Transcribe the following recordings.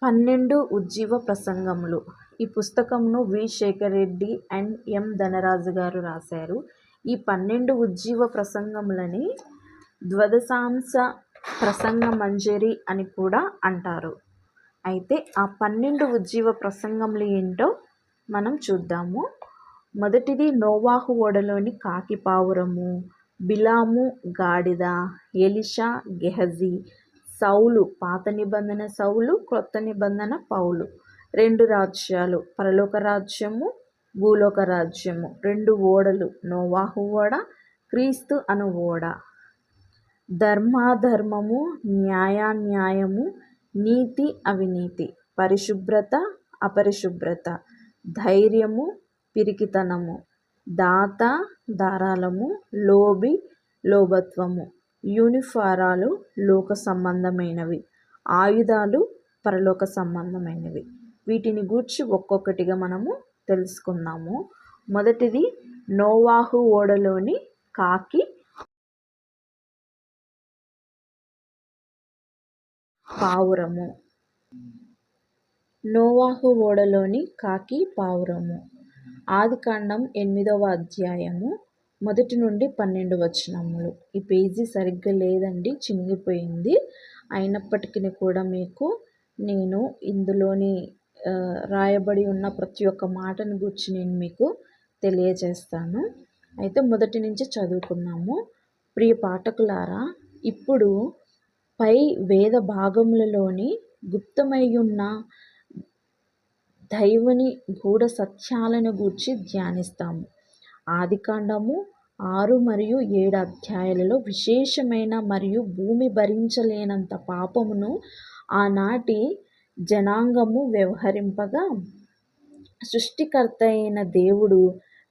12 ఉజ్జీవ ప్రసంగములు. ఈ పుస్తకంను V. Shekar Reddy and M. Dhanaraju గారు రాశారు. ఈ 12 ఉజ్జీవ ప్రసంగములని ద్వాదశాంశ ప్రసంగ మంజరి అని కూడా అంటారు. అయితే ఆ 12 ఉజ్జీవ ప్రసంగములు ఏంటో మనం చూద్దాము. మొదటిది నోవాహు ఓడలోని కాకి పావురము, బిలాము గాడిద, ఎలీషా గెహజీ, సౌలు పాత నిబంధన సౌలు, క్రొత్త నిబంధన పౌలు, 2 రాజ్యాలు, పరలోక రాజ్యము, భూలోక రాజ్యము, 2 ఓడలు, నోవాహు ఓడ, క్రీస్తు అను ఓడ, ధర్మాధర్మము, న్యాయాన్యాయము, నీతి అవినీతి, పరిశుభ్రత అపరిశుభ్రత, ధైర్యము పిరికితనము, దాత ధారాళము, లోబి లోభత్వము, యూనిఫారాలు లోక సంబంధమైనవి, ఆయుధాలు పరలోక సంబంధమైనవి. వీటిని గూర్చి ఒక్కొక్కటిగా మనము తెలుసుకుందాము. మొదటిది నోవాహు ఓడలోని కాకి పావురము. నోవాహు ఓడలోని కాకి పావురము. ఆదికాండం 8వ అధ్యాయము 1 నుండి 12 వచనములు. ఈ పేజీ సరిగ్గా లేదండి, చినిగిపోయింది. అయినప్పటికీ కూడా మీకు నేను ఇందులోని రాయబడి ఉన్న ప్రతి ఒక్క మాటను గురించి నేను మీకు తెలియజేస్తాను. అయితే మొదటి నుంచి చదువుకున్నాము. ప్రియ పాఠకులారా, ఇప్పుడు పై వేద భాగములలోని గుప్తమయ్యున్న దైవుని గూఢ సత్యాలను గూర్చి ధ్యానిస్తాము. ఆదికాండము 6 మరియు 7 అధ్యాయాలలో విశేషమైన మరియు భూమి భరించలేనంత పాపమును ఆనాటి జనాంగము వ్యవహరింపగా, సృష్టికర్త అయిన దేవుడు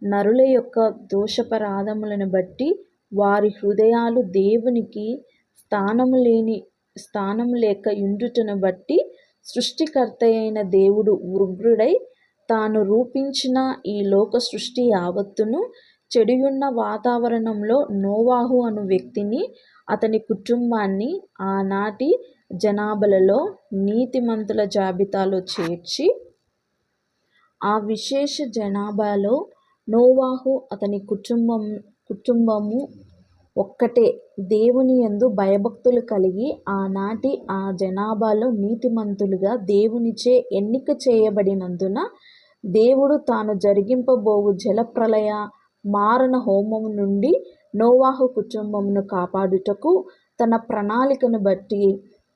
నరుల యొక్క దోషపరాధములను బట్టి వారి హృదయాలు దేవునికి స్థానము లేక యుండుటను బట్టి, సృష్టికర్త అయిన దేవుడు ఉగ్రుడై తాను రూపించిన ఈ లోక సృష్టి యావత్తును, చెడియున్న వాతావరణంలో నోవాహు అను వ్యక్తిని, అతని కుటుంబాన్ని ఆనాటి జనాభాలలో నీతిమంతుల జాబితాలో చేర్చి, ఆ విశేష జనాభాలో నోవాహు అతని కుటుంబము ఒక్కటే దేవుని యందు భయభక్తులు కలిగి ఆనాటి ఆ జనాభాలో నీతిమంతులుగా దేవునిచే ఎన్నిక చేయబడినందున, దేవుడు తాను జరిగింపబోవు జలప్రళయ మారణ హోమము నుండి నోవాహు కుటుంబమును కాపాడుటకు తన ప్రణాళికను బట్టి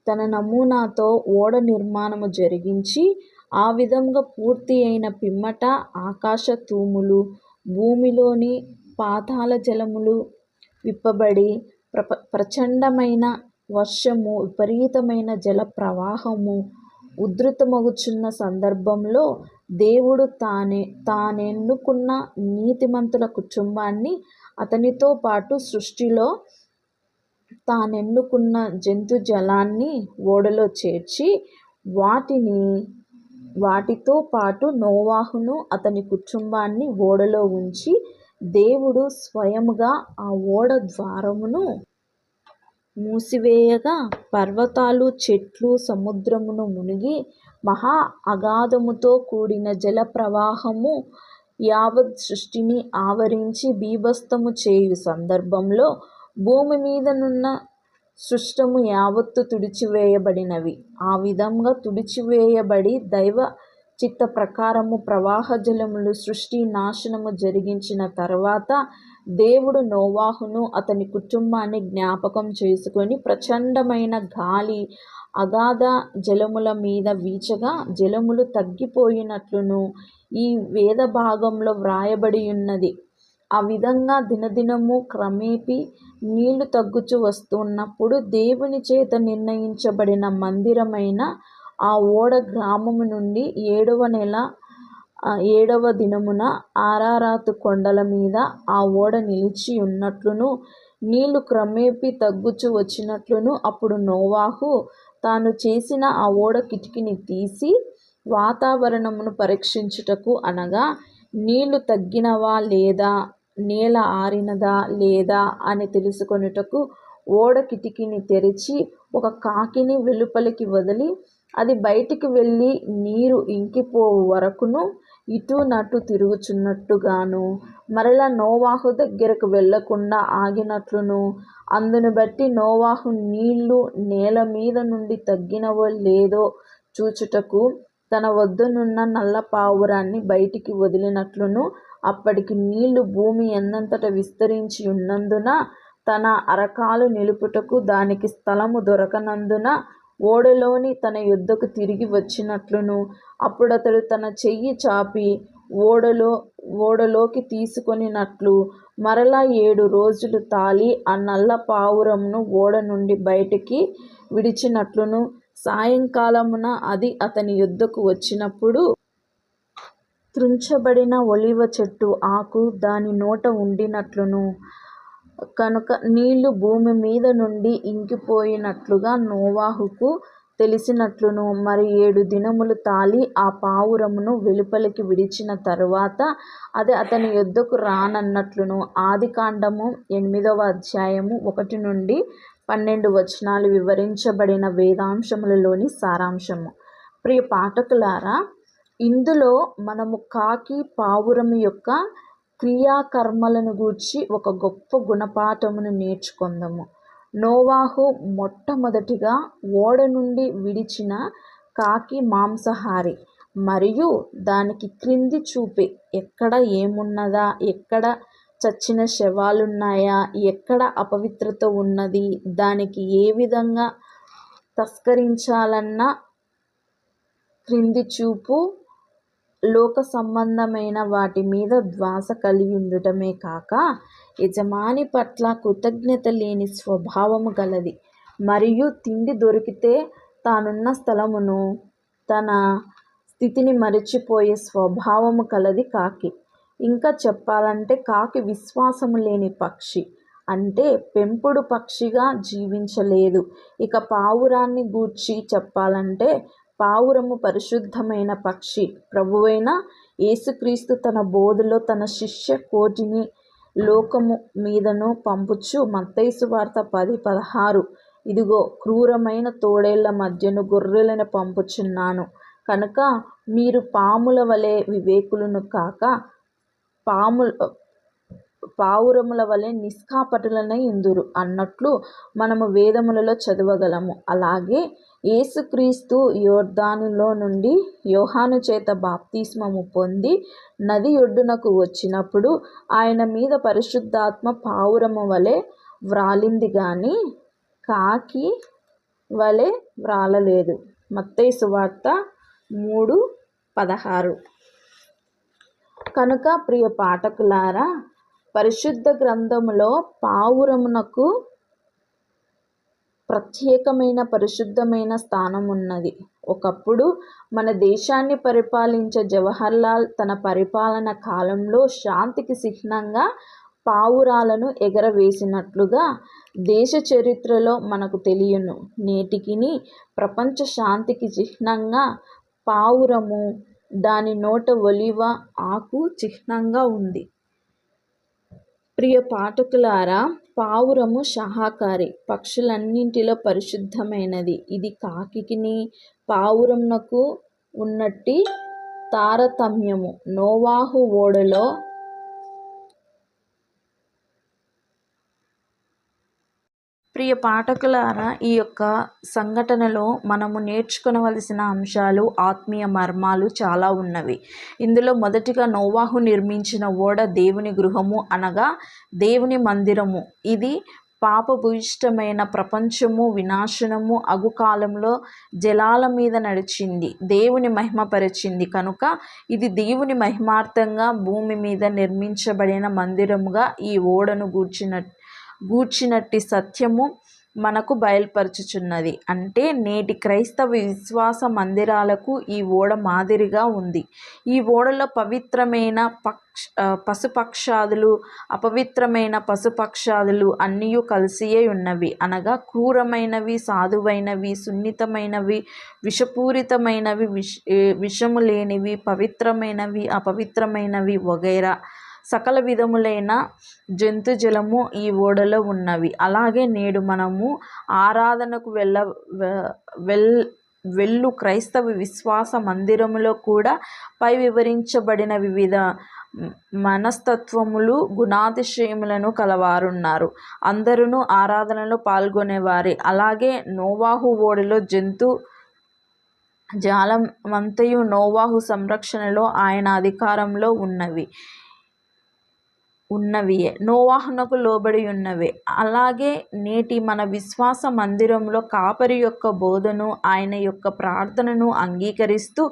తన నమూనాతో ఓడ నిర్మాణము జరిగించి, ఆ విధంగా పూర్తి అయిన పిమ్మట ఆకాశ తూములు, భూమిలోని పాతాళ జలములు విప్పబడి, ప్రచండమైన వర్షము, విపరీతమైన జల ప్రవాహము ఉధృతమగుచున్న సందర్భంలో దేవుడు తానెన్నుకున్న నీతిమంతుల కుటుంబాన్ని అతనితో పాటు సృష్టిలో తానెన్నుకున్న జంతుజాలాన్ని ఓడలో చేర్చి, వాటితో పాటు నోవాహును అతని కుటుంబాన్ని ఓడలో ఉంచి, దేవుడు స్వయముగా ఆ ఓడ ద్వారమును మూసివేయగా, పర్వతాలు, చెట్లు, సముద్రమును మునిగి, మహా అగాధముతో కూడిన జల ప్రవాహము యావత్ సృష్టిని ఆవరించి బీభత్సము చేయు సందర్భంలో భూమి మీదనున్న సృష్టము యావత్తు తుడిచివేయబడినవి. ఆ విధంగా తుడిచివేయబడి దైవ చిత్త ప్రకారము ప్రవాహ జలములు సృష్టి నాశనము జరిగించిన తరువాత, దేవుడు నోవాహును అతని కుటుంబాన్ని జ్ఞాపకం చేసుకొని, ప్రచండమైన గాలి అగాధ జలముల మీద వీచగా జలములు తగ్గిపోయినట్లును ఈ వేద భాగంలో వ్రాయబడి ఉన్నది. ఆ విధంగా దినదినము క్రమేపీ నీళ్లు తగ్గుచూ వస్తున్నప్పుడు, దేవుని చేత నిర్ణయించబడిన మందిరమైన ఆ ఓడ గ్రామము నుండి 7వ నెల 7వ దినమున అరారాతు కొండల మీద ఆ ఓడ నిలిచి ఉన్నట్లును, నీళ్లు క్రమేపీ తగ్గుచూ వచ్చినట్లును, అప్పుడు నోవాహు తాను చేసిన ఆ ఓడ కిటికీని తీసి వాతావరణమును పరీక్షించుటకు, అనగా నీళ్లు తగ్గినవా లేదా, నేల ఆరినదా లేదా అని తెలుసుకొనుటకు ఓడ కిటికీని తెరిచి ఒక కాకిని వెలుపలికి వదిలి అది బయటికి వెళ్ళి నీరు ఇంకిపోవు వరకును ఇటు నటు తిరుగుచున్నట్టుగాను, మరలా నోవాహు దగ్గరకు వెళ్ళకుండా ఆగినట్లును, అందును బట్టి నోవాహు నీళ్లు నేల మీద నుండి తగ్గినవో లేదో చూచుటకు తన వద్దనున్న నల్ల పావురాన్ని బయటికి వదిలినట్లును, అప్పటికి నీళ్లు భూమి ఎందంతట విస్తరించి ఉన్నందున తన అరకాలు నిలుపుటకు దానికి స్థలము దొరకనందున ఓడలోని తన యొద్దకు తిరిగి వచ్చినట్లును, అప్పుడతడు తన చెయ్యి చాపి ఓడలోకి తీసుకొనినట్లు మరలా 7 రోజులు తాళి ఆ నల్ల పావురమును ఓడ నుండి బయటికి విడిచినట్లును, సాయంకాలమున అది అతని యొద్దకు వచ్చినప్పుడు త్రుంచబడిన ఒలీవ చెట్టు ఆకు దాని నోట ఉండినట్లును, కనుక నీళ్లు భూమి మీద నుండి ఇంకిపోయినట్లుగా నోవాహుకు తెలిసినట్లును, మరి 7 దినములు తాళి ఆ పావురమును వెలుపలికి విడిచిన తరువాత అది అతని యొద్దకు రానన్నట్లును. ఆదికాండము 8వ అధ్యాయము 1 నుండి 12 వచనాలు వివరించబడిన వేదాంశములలోని సారాంశము. ప్రియ పాఠకులారా, ఇందులో మనము కాకి పావురము యొక్క క్రియాకర్మలను గూర్చి ఒక గొప్ప గుణపాఠమును నేర్చుకొందాము. నోవాహు మొట్టమొదటిగా ఓడ నుండి విడిచిన కాకి మాంసాహారి మరియు దానికి క్రింది చూపే, ఎక్కడ ఏమున్నదా, ఎక్కడ చచ్చిన శవాలున్నాయా, ఎక్కడ అపవిత్రత ఉన్నది, దానికి ఏ విధంగా తస్కరించాలన్న క్రింది చూపు, లోక సంబంధమైన వాటి మీద ధ్యాస కలిగి ఉండటమే కాక యజమాని పట్ల కృతజ్ఞత లేని స్వభావము గలది. మరియు తిండి దొరికితే తానున్న స్థలమును, తన స్థితిని మరిచిపోయే స్వభావము కలది కాకి. ఇంకా చెప్పాలంటే కాకి విశ్వాసము లేని పక్షి, అంటే పెంపుడు పక్షిగా జీవించలేదు. ఇక పావురాన్ని గూర్చి చెప్పాలంటే పావురము పరిశుద్ధమైన పక్షి. ప్రభువైన యేసుక్రీస్తు తన బోధలో తన శిష్య కోటిని లోకము మీదను పంపుచు మత్తయి సువార్త 10:16 ఇదిగో క్రూరమైన తోడేళ్ల మధ్యను గొర్రెలను పంపుచున్నాను, కనుక మీరు పాముల వలె వివేకులను కాక పావురముల వలె నిష్కపటులనై యుందురు అన్నట్లు మనము వేదములలో చదవగలము. అలాగే యేసుక్రీస్తు యోర్దానులో నుండి యోహాను చేత బాప్తిస్మము పొంది నది ఒడ్డునకు వచ్చినప్పుడు ఆయన మీద పరిశుద్ధాత్మ పావురము వలె వ్రాలింది గాని కాకి వలె వ్రాలలేదు. మత్తయి సువార్త 3:16. కనుక ప్రియ పాఠకులారా, పరిశుద్ధ గ్రంథములో పావురమునకు ప్రత్యేకమైన పరిశుద్ధమైన స్థానం ఉన్నది. ఒకప్పుడు మన దేశాన్ని పరిపాలించే జవహర్లాల్ తన పరిపాలన కాలంలో శాంతికి చిహ్నంగా పావురాలను ఎగరవేసినట్లుగా దేశ చరిత్రలో మనకు తెలియను. నేటికిని ప్రపంచ శాంతికి చిహ్నంగా పావురము, దాని నోట ఒలీవ ఆకు చిహ్నంగా ఉంది. ప్రియ పాఠకులారా, పావురము శాకాహారి, పక్షులన్నింటిలో పరిశుద్ధమైనది. ఇది కాకికిని పావురమునకు ఉన్నట్టి తారతమ్యము. నోవాహు ఓడలో ప్రియ పాఠకులారా, ఈ యొక్క సంఘటనలో మనము నేర్చుకొనవలసిన అంశాలు, ఆత్మీయ మర్మాలు చాలా ఉన్నవి. ఇందులో మొదటిగా నోవాహు నిర్మించిన ఓడ దేవుని గృహము, అనగా దేవుని మందిరము. ఇది పాపభూయిష్టమైన ప్రపంచము వినాశనము అగు కాలంలో జలాల మీద నడిచింది, దేవుని మహిమపరిచింది. కనుక ఇది దేవుని మహిమార్థంగా భూమి మీద నిర్మించబడిన మందిరముగా ఈ ఓడను గూర్చినట్టి సత్యము మనకు బయలుపరచుచున్నది. అంటే నేటి క్రైస్తవ విశ్వాస మందిరాలకు ఈ ఓడ మాదిరిగా ఉంది. ఈ ఓడలో పవిత్రమైన పశుపక్షాదులు, అపవిత్రమైన పశుపక్షాదులు అన్నీ కలిసియే ఉన్నవి. అనగా క్రూరమైనవి, సాధువైనవి, సున్నితమైనవి, విషపూరితమైనవి, విషము లేనివి, పవిత్రమైనవి, అపవిత్రమైనవి వగైరా సకల విధములైన జంతుజలము ఈ ఓడలో ఉన్నవి. అలాగే నేడు మనము ఆరాధనకు వెళ్ళు క్రైస్తవ విశ్వాస మందిరములో కూడా పై వివరించబడిన వివిధ మనస్తత్వములు గుణాతిశయములను కలవారున్నారు. అందరూ ఆరాధనలో పాల్గొనేవారే. అలాగే నోవాహు ఓడలో జంతు జాలమంతయు నోవాహు సంరక్షణలో ఆయన అధికారంలో ఉన్నవియే, నోవాహునకు లోబడి ఉన్నవే. అలాగే నేటి మన విశ్వాస మందిరంలో కాపరి యొక్క బోధను, ఆయన యొక్క ప్రార్థనను అంగీకరిస్తూ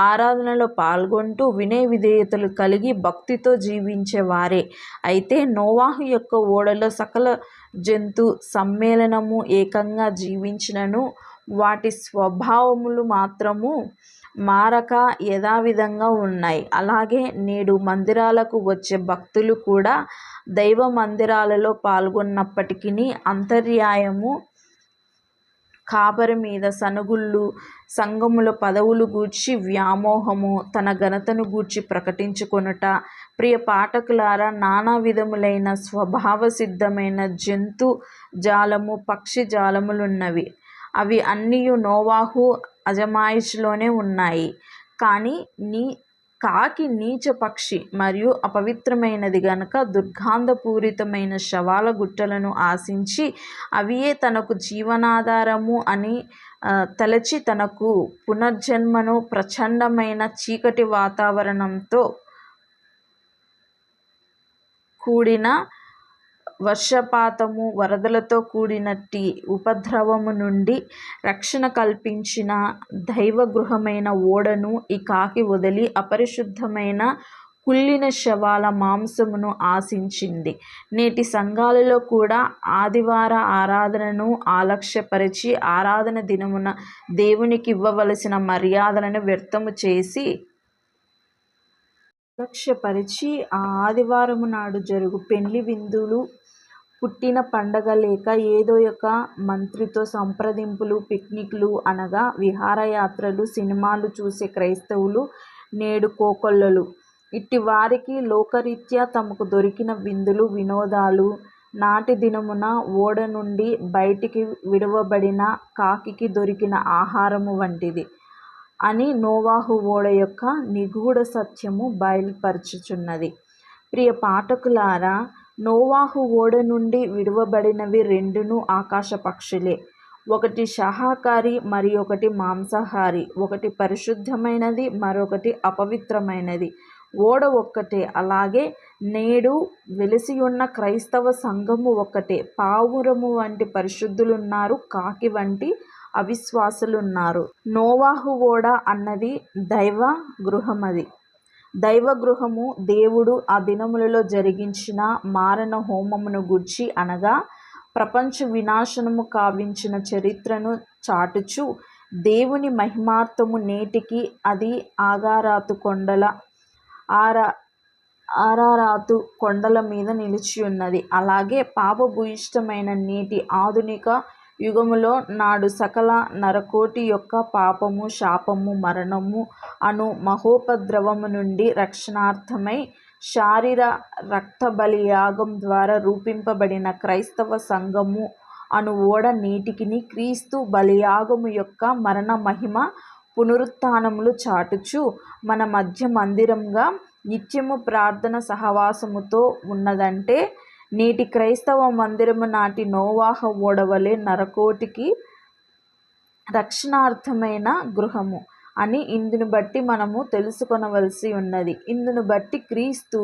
ఆరాధనలో పాల్గొంటూ వినయ విధేయతలు కలిగి భక్తితో జీవించేవారే. అయితే నోవాహు యొక్క ఓడలో సకల జంతు సమ్మేళనము ఏకంగా జీవించినను వాటి స్వభావములు మాత్రము మారక యథావిధంగా ఉన్నాయి. అలాగే నేడు మందిరాలకు వచ్చే భక్తులు కూడా దైవ మందిరాలలో పాల్గొన్నప్పటికీ అంతర్యాయము కాపరి మీద సనుగుళ్ళు, సంఘముల పదవులు గూర్చి వ్యామోహము, తన ఘనతను గూర్చి ప్రకటించుకొనుట. ప్రియ పాఠకులారా, నానా విధములైన స్వభావ సిద్ధమైన జంతు జాలము, పక్షి జాలములున్నవి. అవి అన్నీయు నోవాహు అజమాయిషిలోనే ఉన్నాయి. కానీ కాకి నీచ పక్షి మరియు అపవిత్రమైనది గనుక దుర్గంధపూరితమైన శవాల గుట్టలను ఆశించి అవియే తనకు జీవనాధారము అని తలచి తనకు పునర్జన్మను ప్రచండమైన చీకటి వాతావరణంతో కూడిన వర్షపాతము, వరదలతో కూడినట్టి ఉపద్రవము నుండి రక్షణ కల్పించిన దైవ గృహమైన ఓడను ఈ కాకి వదిలి అపరిశుద్ధమైన కుళ్ళిన శవాల మాంసమును ఆశించింది. నేటి సంఘాలలో కూడా ఆదివార ఆరాధనను ఆలక్ష్యపరిచి ఆరాధన దినమున దేవునికి ఇవ్వవలసిన మర్యాదలను వ్యర్థము చేసి లక్ష్యపరిచి ఆ ఆదివారము నాడు జరుగు పెండ్లి విందులు, పుట్టిన పండగ లేక ఏదో ఒక మంత్రితో సంప్రదింపులు, పిక్నిక్లు అనగా విహారయాత్రలు, సినిమాలు చూసే క్రైస్తవులు నేడు కోకొల్లలు. ఇట్టి వారికి లోకరీత్యా తమకు దొరికిన విందులు, వినోదాలు నాటి దినమున ఓడ నుండి బయటికి విడువబడిన కాకికి దొరికిన ఆహారము వంటిది అని నోవాహు ఓడ యొక్క నిగూఢ సత్యము బయలుపరచుచున్నది. ప్రియ పాఠకులారా, నోవాహు ఓడ నుండి విడువబడినవి రెండును ఆకాశ పక్షులే. ఒకటి శాకాహారి, మరి ఒకటి మాంసాహారి. ఒకటి పరిశుద్ధమైనది, మరొకటి అపవిత్రమైనది. ఓడ ఒక్కటే. అలాగే నేడు వెలిసియున్న క్రైస్తవ సంఘము ఒక్కటే. పావురము వంటి పరిశుద్ధులున్నారు, కాకి వంటి అవిశ్వాసులున్నారు. నోవాహు ఓడ అన్నది దైవ గృహమది. దైవ గృహము దేవుడు ఆ దినములలో జరిగించిన మారణ హోమమును గూర్చి అనగా ప్రపంచ వినాశనము కావించిన చరిత్రను చాటుచు దేవుని మహిమార్థము నేటికి అది ఆరారాతు కొండల మీద నిలిచియున్నది. అలాగే పాపభూయిష్టమైన నేటి ఆధునిక యుగములో నాడు సకల నరకోటి యొక్క పాపము, శాపము, మరణము అను మహోపద్రవము నుండి రక్షణార్థమై శారీర రక్త బలియాగం ద్వారా రూపింపబడిన క్రైస్తవ సంఘము అను ఓడ నేటికిని క్రీస్తు బలియాగము యొక్క మరణ మహిమ పునరుత్థానములు చాటుచు మన మధ్య మందిరంగా నిత్యము ప్రార్థన సహవాసముతో ఉన్నదంటే నేటి క్రైస్తవ మందిరము నాటి నోవాహు ఓడ వలె నరకోటికి రక్షణార్థమైన గృహము అని ఇందును బట్టి మనము తెలుసుకొనవలసి ఉన్నది. ఇందును బట్టి క్రీస్తు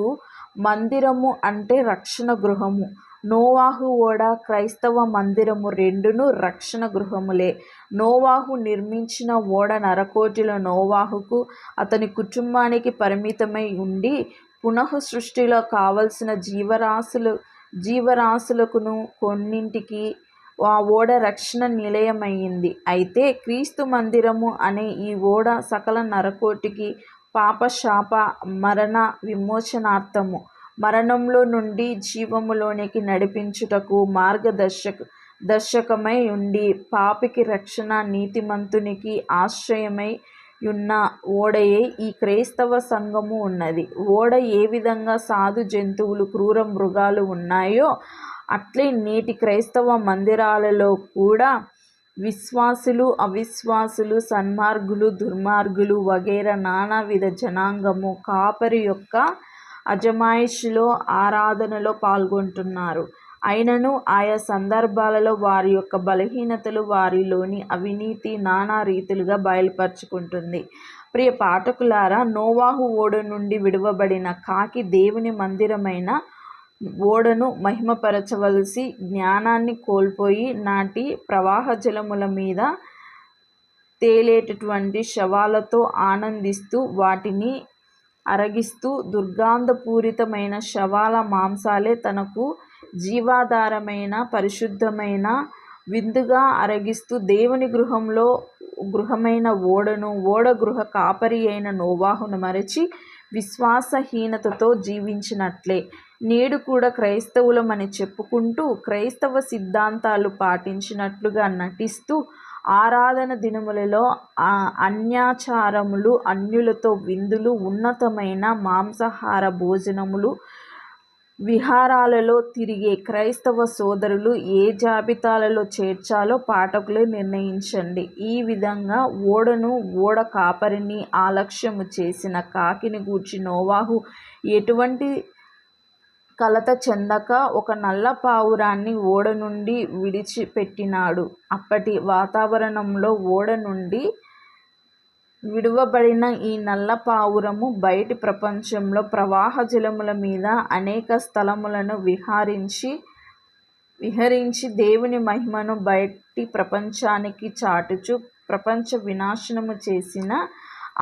మందిరము అంటే రక్షణ గృహము, నోవాహు ఓడ క్రైస్తవ మందిరము రెండును రక్షణ గృహములే. నోవాహు నిర్మించిన ఓడ నరకోటిలో నోవాహుకు అతని కుటుంబానికి పరిమితమై ఉండి పునః సృష్టిలో కావలసిన జీవరాశులకును కొన్నింటికి ఆ ఓడ రక్షణ నిలయమైంది. అయితే క్రీస్తు మందిరము అనే ఈ ఓడ సకల నరకోటికి పాప, శాప, మరణ విమోచనార్థము, మరణంలో నుండి జీవములోనికి నడిపించుటకు మార్గదర్శకమై ఉండి పాపికి రక్షణ, నీతిమంతునికి ఆశ్రయమై ఉన్న ఓడయే ఈ క్రైస్తవ సంఘము ఉన్నది. ఓడ ఏ విధంగా సాధు జంతువులు, క్రూర మృగాలు ఉన్నాయో అట్లే నేటి క్రైస్తవ మందిరాలలో కూడా విశ్వాసులు, అవిశ్వాసులు, సన్మార్గులు, దుర్మార్గులు వగైరా నానావిధ జనాంగము కాపరి యొక్క అజమాయిషిలో ఆరాధనలో పాల్గొంటున్నారు. అయినను ఆయా సందర్భాలలో వారి యొక్క బలహీనతలు, వారిలోని అవినీతి నానా రీతులుగా బయలుపరుచుకుంటుంది. ప్రియ పాఠకులారా, నోవాహు ఓడ నుండి విడువబడిన కాకి దేవుని మందిరమైన ఓడను మహిమపరచవలసి జ్ఞానాన్ని కోల్పోయి నాటి ప్రవాహ జలముల మీద తేలేటటువంటి శవాలతో ఆనందిస్తూ వాటిని అరగిస్తూ దుర్గంధపూరితమైన శవాల మాంసాలే తనకు జీవాధారమైన పరిశుద్ధమైన విందుగా అరగిస్తూ దేవుని గృహమైన ఓడను, ఓడ గృహ కాపరి అయిన నోవాహును మరచి విశ్వాసహీనతతో జీవించినట్లే నేడు కూడా క్రైస్తవులమని చెప్పుకుంటూ క్రైస్తవ సిద్ధాంతాలు పాటించినట్లుగా నటిస్తూ ఆరాధన దినములలో అన్యాచారములు, అన్యులతో విందులు, ఉన్నతమైన మాంసాహార భోజనములు, విహారాలలో తిరిగే క్రైస్తవ సోదరులు ఏ జాబితాలలో చేర్చాలో పాఠకులే నిర్ణయించండి. ఈ విధంగా ఓడ కాపరిని ఆలక్ష్యము చేసిన కాకిని గూర్చి నోవాహు ఎటువంటి కలత చెందక ఒక నల్ల పావురాన్ని ఓడ నుండి విడిచిపెట్టినాడు. అప్పటి వాతావరణంలో ఓడ నుండి విడువబడిన ఈ నల్ల పావురము బయటి ప్రపంచంలో ప్రవాహ జలముల మీద అనేక స్థలములను విహరించి దేవుని మహిమను బయటి ప్రపంచానికి చాటుచు ప్రపంచ వినాశనము చేసిన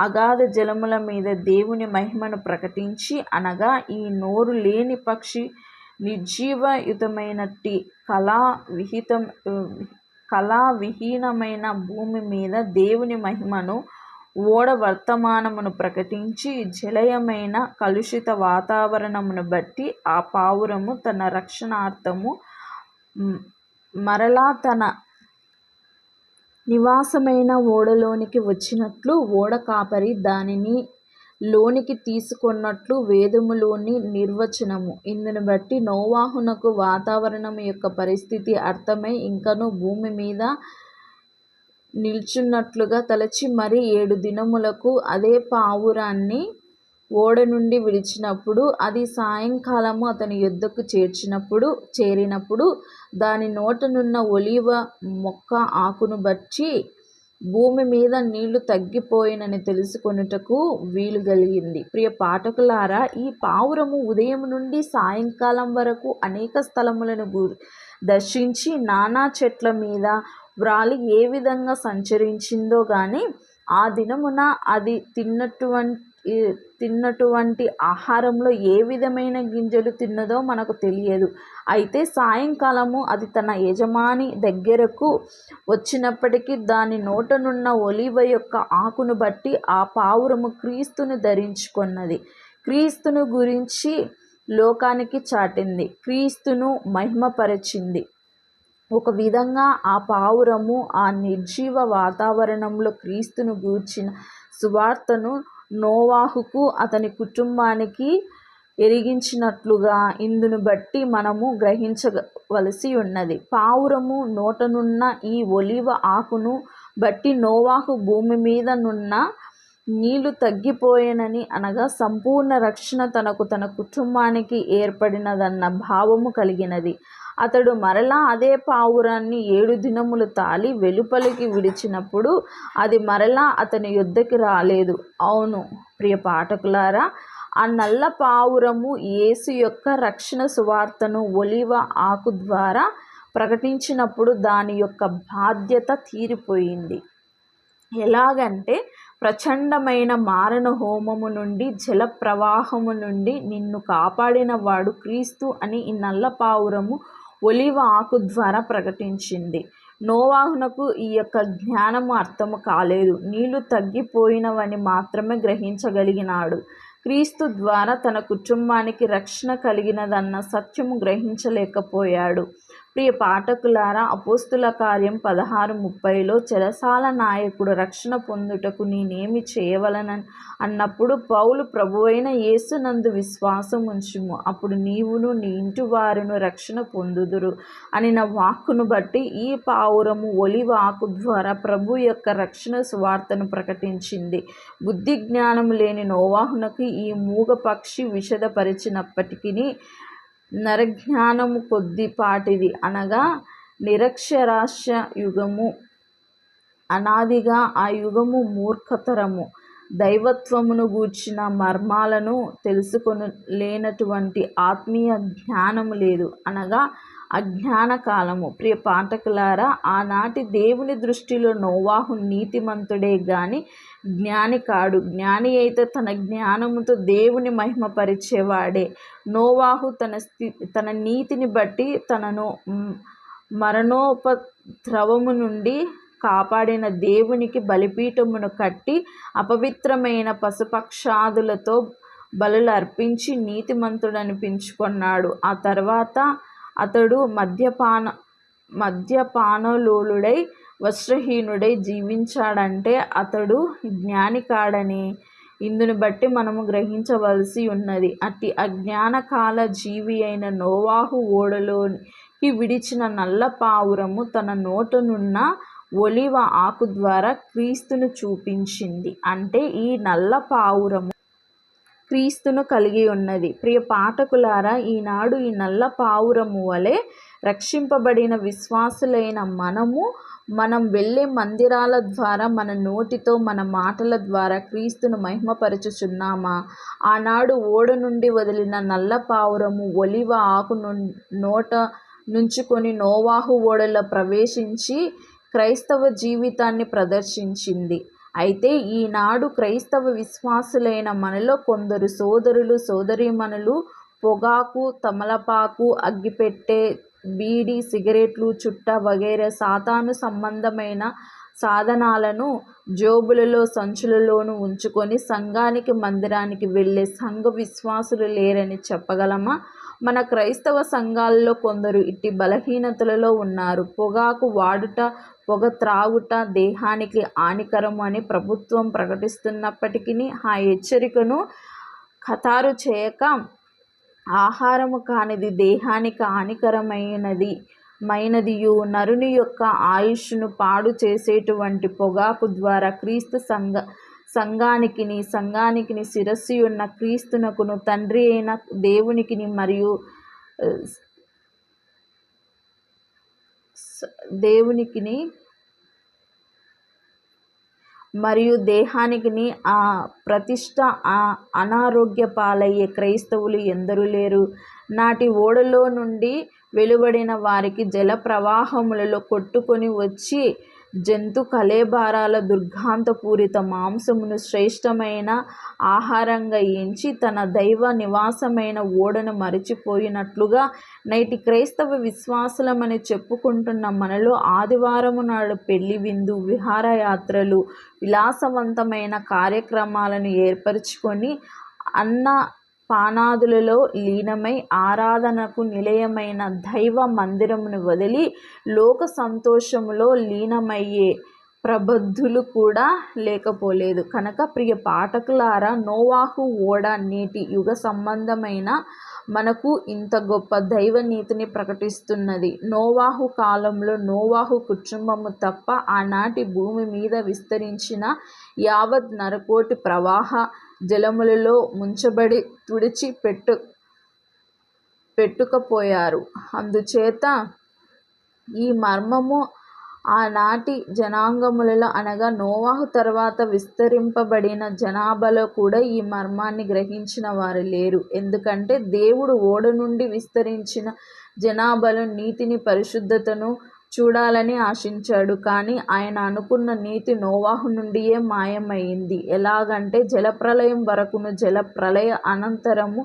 అగాధ జలముల మీద దేవుని మహిమను ప్రకటించి, అనగా ఈ నోరు లేని పక్షి నిర్జీవయుతమైనట్టి కళావిహీనమైన భూమి మీద దేవుని మహిమను ఓడ వర్తమానమును ప్రకటించి, జలయమైన కలుషిత వాతావరణమును బట్టి ఆ పావురము తన రక్షణార్థము మరలా తన నివాసమైన ఓడలోనికి వచ్చినట్లు ఓడ కాపరి దానిని లోనికి తీసుకొన్నట్లు వేదములోని నిర్వచనము. ఇందును బట్టి నోవాహునకు వాతావరణము యొక్క పరిస్థితి అర్థమై ఇంకను భూమి మీద నిల్చున్నట్లుగా తలచి మరి 7 దినములకు అదే పావురాన్ని ఓడ నుండి విడిచినప్పుడు అది సాయంకాలము అతని యొద్దకు చేరినప్పుడు దాని నోటనున్న ఒలీవ మొక్క ఆకును బట్టి భూమి మీద నీళ్లు తగ్గిపోయినని తెలుసుకొనుటకు వీలు కలిగింది. ప్రియ పాఠకులారా, ఈ పావురము ఉదయం నుండి సాయంకాలం వరకు అనేక స్థలములను దర్శించి నానా చెట్ల మీద వ్రాలి ఏ విధంగా సంచరించిందో గాని ఆ దినమున అది తిన్నటువంటి ఆహారంలో ఏ విధమైన గింజలు తిన్నదో మనకు తెలియదు. అయితే సాయంకాలము అది తన యజమాని దగ్గరకు వచ్చినప్పటికీ దాని నోటనున్న ఒలీవ యొక్క ఆకును బట్టి ఆ పావురము క్రీస్తును ధరించుకొన్నది. క్రీస్తును గురించి లోకానికి చాటింది, క్రీస్తును మహిమపరచింది. ఒక విధంగా ఆ పావురము ఆ నిర్జీవ వాతావరణంలో క్రీస్తును గూర్చిన సువార్తను నోవాహుకు అతని కుటుంబానికి ఎరిగించినట్లుగా ఇందును బట్టి మనము గ్రహించవలసి ఉన్నది. పావురము నోటనున్న ఈ ఒలీవ ఆకును బట్టి నోవాహు భూమి మీద నున్న నీళ్లు తగ్గిపోయేనని, అనగా సంపూర్ణ రక్షణ తనకు తన కుటుంబానికి ఏర్పడినదన్న భావము కలిగినది. అతడు మరలా అదే పావురాన్ని 7 దినములు తాలి వెలుపలికి విడిచినప్పుడు అది మరలా అతని యొద్దకు రాలేదు. అవును ప్రియ పాఠకులారా, ఆ నల్ల పావురము యేసు యొక్క రక్షణ సువార్తను ఒలీవ ఆకు ద్వారా ప్రకటించినప్పుడు దాని యొక్క బాధ్యత తీరిపోయింది. ఎలాగంటే, ప్రచండమైన మారణ హోమము నుండి, జల ప్రవాహము నుండి నిన్ను కాపాడిన వాడు క్రీస్తు అని ఈ నల్ల పావురము ఒలీవ ఆకు ద్వారా ప్రకటించింది. నోవాహునకు ఈ యొక్క జ్ఞానము అర్థము కాలేదు. నీళ్లు తగ్గిపోయినవని మాత్రమే గ్రహించగలిగినాడు. క్రీస్తు ద్వారా తన కుటుంబానికి రక్షణ కలిగినదన్న సత్యము గ్రహించలేకపోయాడు. ప్రియ పాఠకులారా, అపోస్తుల కార్యం 16:30లో చెరసాల నాయకుడు రక్షణ పొందుటకు నేనేమి చేయవలనని అన్నప్పుడు పౌలు, ప్రభువైన యేసునందు విశ్వాసం ఉంచుము, అప్పుడు నీవును నీ ఇంటి వారును రక్షణ పొందుదురు అనిన వాక్కును బట్టి ఈ పావురము ఒలివ ఆకు ద్వారా ప్రభు యొక్క రక్షణ సువార్తను ప్రకటించింది. బుద్ధి జ్ఞానం లేని నోవాహునకు ఈ మూగ పక్షి విషదపరిచినప్పటికీ నరజ్ఞానము కొద్దిపాటిది, అనగా నిరక్షరాస్య యుగము, అనాదిగా ఆ యుగము మూర్ఖతరము, దైవత్వమును గూర్చిన మర్మాలను తెలుసుకొనలేనటువంటి ఆత్మీయ జ్ఞానము లేదు, అనగా అజ్ఞాన కాలము. ప్రియ పాఠకులారా, ఆనాటి దేవుని దృష్టిలో నోవాహు నీతిమంతుడే గాని జ్ఞాని కాడు. జ్ఞాని అయితే తన జ్ఞానముతో దేవుని మహిమపరిచేవాడే. నోవాహు తన నీతిని బట్టి తనను మరణోపద్రవము నుండి కాపాడిన దేవునికి బలిపీఠమును కట్టి అపవిత్రమైన పశుపక్షాదులతో బలులు అర్పించి నీతిమంతుడనిపించుకున్నాడు. ఆ తర్వాత అతడు మద్యపానలోలుడై వస్త్రహీనుడై జీవించాడంటే అతడు జ్ఞాని కాడని ఇందుని బట్టి మనము గ్రహించవలసి ఉన్నది. అట్టి అజ్ఞాన కాల జీవి అయిన నోవాహు ఓడలోకి విడిచిన నల్ల పావురము తన నోటనున్న ఒలివ ఆకు ద్వారా క్రీస్తును చూపించింది. అంటే ఈ నల్ల పావురము క్రీస్తును కలిగి ఉన్నది. ప్రియ పాఠకులారా, ఈనాడు ఈ నల్ల పావురము వలె రక్షింపబడిన విశ్వాసులైన మనం వెళ్ళే మందిరాల ద్వారా, మన నోటితో, మన మాటల ద్వారా క్రీస్తును మహిమపరచుచున్నామా? ఆనాడు ఓడ నుండి వదిలిన నల్ల పావురము ఒలివ ఆకు నోట నుంచుకొని నోవాహు ఓడలో ప్రవేశించి క్రైస్తవ జీవితాన్ని ప్రదర్శించింది. అయితే ఈనాడు క్రైస్తవ విశ్వాసులైన మనలో కొందరు సోదరులు, సోదరీమణులు పొగాకు, తమలపాకు, అగ్గిపెట్టె, బీడి, సిగరెట్లు, చుట్ట వగైరా సాతాను సంబంధమైన సాధనాలను జోబులలో, సంచులలోనూ ఉంచుకొని సంఘానికి, మందిరానికి వెళ్ళే సంఘ విశ్వాసులు లేరని చెప్పగలమా? మన క్రైస్తవ సంఘాల్లో కొందరు ఇట్టి బలహీనతలలో ఉన్నారు. పొగాకు వాడుట, పొగ త్రాగుట దేహానికి హానికరము అని ప్రభుత్వం ప్రకటిస్తున్నప్పటికీ ఆ హెచ్చరికను ఖతారు చేయక, ఆహారము కానిది దేహానికి హానికరమైనదియు నరుని యొక్క ఆయుష్ను పాడు చేసేటువంటి పొగాకు ద్వారా క్రీస్తు సంఘానికిని శిరస్సు ఉన్న క్రీస్తునకును తండ్రి అయిన దేవునికిని మరియు దేహానికిని ఆ ప్రతిష్ట అనారోగ్య పాలయ్యే క్రైస్తవులు ఎందరు లేరు? నాటి ఓడలో నుండి వెలువడిన వారికి జల ప్రవాహములలో కొట్టుకొని వచ్చి జంతు కళేబరాల దుర్గంధపూరిత మాంసమును శ్రేష్టమైన ఆహారంగా ఎంచి తన దైవ నివాసమైన ఓడను మరిచిపోయినట్లుగా నేటి క్రైస్తవ విశ్వాసులమని చెప్పుకుంటున్న మనలో ఆదివారము నాడు పెళ్లి విందు, విహారయాత్రలు, విలాసవంతమైన కార్యక్రమాలను ఏర్పరచుకొని అన్న పానాదులలో లీనమై ఆరాధనకు నిలయమైన దైవ మందిరమును వదిలి లోక సంతోషములో లీనమయ్యే ప్రబుద్ధులు కూడా లేకపోలేదు. కనుక ప్రియ పాఠకులారా, నోవాహు ఓడ నేటి యుగ సంబంధమైన మనకు ఇంత గొప్ప దైవ నీతిని ప్రకటిస్తున్నది. నోవాహు కాలంలో నోవాహు కుటుంబము తప్ప ఆనాటి భూమి మీద విస్తరించిన యావత్ నరకోటి ప్రవాహ జలములలో ముంచబడి తుడిచి పెట్టుకపోయారు. అందుచేత ఈ మర్మము ఆనాటి జనాంగములలో, అనగా నోవాహు తర్వాత విస్తరింపబడిన జనాభాలో కూడా ఈ మర్మాన్ని గ్రహించిన వారు లేరు. ఎందుకంటే దేవుడు ఓడ నుండి విస్తరించిన జనాభాలో నీతిని, పరిశుద్ధతను చూడాలని ఆశించాడు. కానీ ఆయన అనుకున్న నీతి నోవాహు నుండియే మాయమైంది. ఎలాగంటే జలప్రలయం వరకును, జలప్రలయ అనంతరము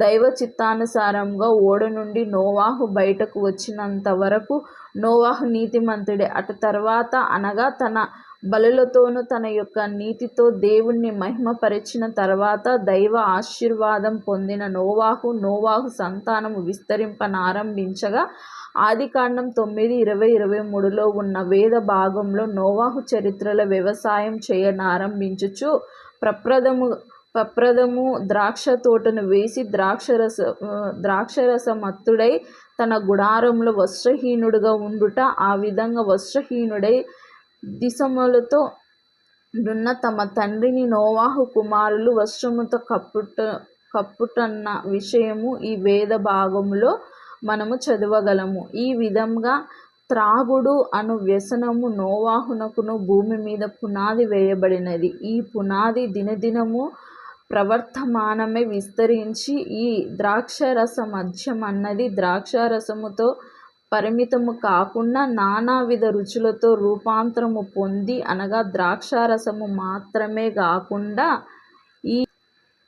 దైవ చిత్తానుసారంగా ఓడ నుండి నోవాహు బయటకు వచ్చినంత వరకు నోవాహు నీతిమంతుడే. అటు తర్వాత, అనగా తన బలులతోనూ తన యొక్క నీతితో దేవుణ్ణి మహిమపరిచిన తర్వాత దైవ ఆశీర్వాదం పొందిన నోవాహు సంతానము విస్తరింపనారంభించగా ఆదికాండం 9:20-23లో ఉన్న వేద భాగంలో నోవాహు చరిత్రలో వ్యవసాయం చేయనారంభించుచు ప్రప్రథము ద్రాక్ష తోటను వేసి ద్రాక్షరసమత్తుడై తన గుడారంలో వస్త్రహీనుడుగా ఉండుట, ఆ విధంగా వస్త్రహీనుడై దిశములతో నున్న తమ తండ్రిని నోవాహు కుమారులు వస్త్రముతో కప్పుటన్న విషయము ఈ వేద భాగములో మనము చదవగలము. ఈ విధంగా త్రాగుడు అను వ్యసనము నోవాహునకును భూమి మీద పునాది వేయబడినది. ఈ పునాది దినదినము ప్రవర్తమానమై విస్తరించి ఈ ద్రాక్షరసమద్యం అన్నది ద్రాక్షారసముతో పరిమితము కాకుండా నానావిధ రుచులతో రూపాంతరము పొంది, అనగా ద్రాక్షారసము మాత్రమే కాకుండా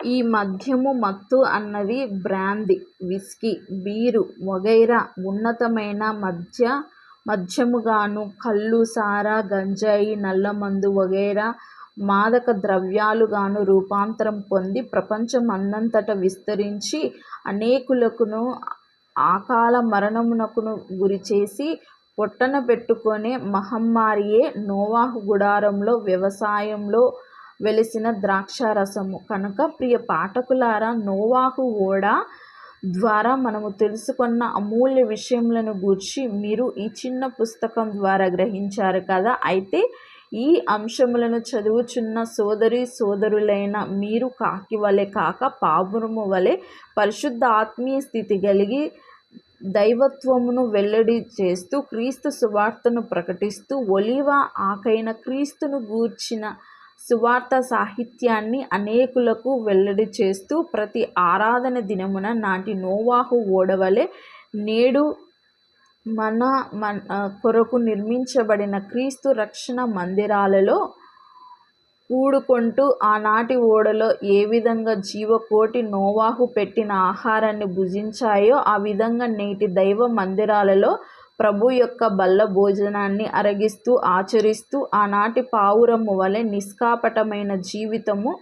ఈ మద్యము మత్తు అన్నది బ్రాందీ, విస్కీ, బీరు వగైరా ఉన్నతమైన మద్యముగాను, కళ్ళు, సారా, గంజాయి, నల్లమందు వగైరా మాదక ద్రవ్యాలుగాను రూపాంతరం పొంది ప్రపంచమందంతటా విస్తరించి అనేకులకును అకాల మరణమునకును గురిచేసి పొట్టన పెట్టుకొనే మహమ్మారియే నోవాహు గుడారంలో వ్యవసాయంలో వెలిసిన ద్రాక్షారసము. కనుక ప్రియ పాఠకులారా, నోవాహు ఓడ ద్వారా మనము తెలుసుకున్న అమూల్య విషయములను గూర్చి మీరు ఈ చిన్న పుస్తకం ద్వారా గ్రహించారు కదా. అయితే ఈ అంశములను చదువుచున్న సోదరులైన మీరు కాకి వలె కాక పావురము వలె పరిశుద్ధ ఆత్మీయ స్థితి కలిగి దైవత్వమును వెల్లడి చేస్తూ క్రీస్తు సువార్తను ప్రకటిస్తూ ఒలీవ ఆకైన క్రీస్తును గూర్చిన సువార్త సాహిత్యాన్ని అనేకులకు వెల్లడి చేస్తూ ప్రతి ఆరాధన దినమున నాటి నోవాహు ఓడవలె నేడు మన కొరకు నిర్మించబడిన క్రీస్తు రక్షణ మందిరాలలో కూడుకొంటూ ఆనాటి ఓడలో ఏ విధంగా జీవకోటి నోవాహు పెట్టిన ఆహారాన్ని భుజించాయో ఆ విధంగా నేటి దైవ మందిరాలలో ప్రభు యొక్క బల్ల భోజనాన్ని అరగిస్తూ ఆచరిస్తూ ఆనాటి పావురము వలె నిష్కాపటమైన జీవితము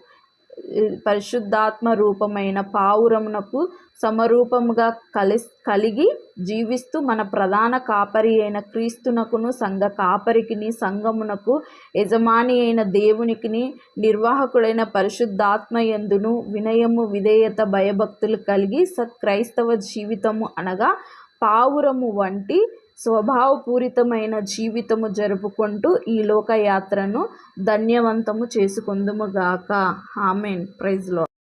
పరిశుద్ధాత్మ రూపమైన పావురమునకు సమరూపముగా కలిగి జీవిస్తూ మన ప్రధాన కాపరి అయిన క్రీస్తునకును సంఘ కాపరికిని సంఘమునకు యజమాని అయిన దేవునికిని నిర్వాహకుడైన పరిశుద్ధాత్మ యందును వినయము విధేయత భయభక్తులు కలిగి సత్క్రైస్తవ జీవితము అనగా పావురము వంటి స్వభావపూరితమైన జీవితము జరుపుకుంటూ ఈ లోకయాత్రను ధన్యవంతము చేసుకొందుముగాక. ఆమేన్. Praise lord.